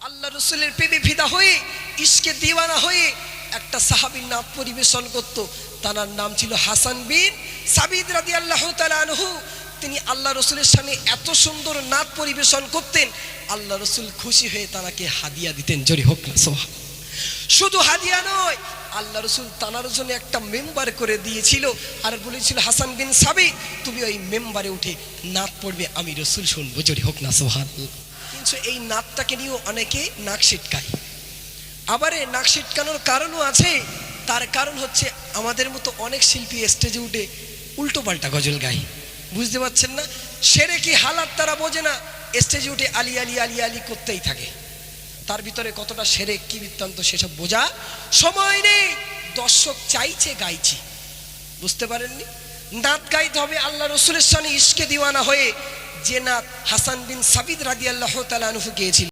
আল্লাহ রসুলের প্রেমে ফিদা হয়ে ইশকে দিওয়ানা হয়ে একটা সাহাবীর নাম পরিবেশন করত। তার নাম ছিল হাসান বিন সাবিত রাদিয়াল্লাহু তাআলা আনহু। তিনি আল্লাহ রসুলের সামনে এত সুন্দর নাচ পরিবেশন করতেন, আল্লাহ রসুল খুশি হয়ে তাকে হাদিয়া দিতেন। জোরে হোক না সুবহান। শুধু হাদিয়া নয়, আল্লাহ রসুল তানার জন্য একটা মেম্বার করে দিয়েছিল আর বলেছিল, হাসান বিন সাবিত তুমি ওই মেম্বারে উঠে নাচ পড়বে, আমি রসুল শুনবো। জোরে হোক না সুবহান। কিন্তু এই নাচটাকে নিয়েও অনেকে নাক সিটকায়। আবার এই নাক সিটকানোর কারণও আছে। তার কারণ হচ্ছে আমাদের মতো অনেক শিল্পী স্টেজে উঠে উল্টো পাল্টা গজল গায়। বুঝতে পারছেন না? সেরেকি হালাত তারা বোঝে না, স্টেজে উঠে আলি আলি আলি আলি করতেই থাকে। তার ভিতরে কতটা সেরেক কি বৃত্তান্ত সেসব বোঝা সময় নেই। দর্শক চাইছে গাইছি, বুঝতে পারেননি? নাত গাইতে হবে আল্লাহ রসুলের সামনে ইশকে দিওয়ানা হয়ে, যে নাত হাসান বিন সাবিত রাদিয়াল্লাহু তাআলা আনহু গেয়েছিল।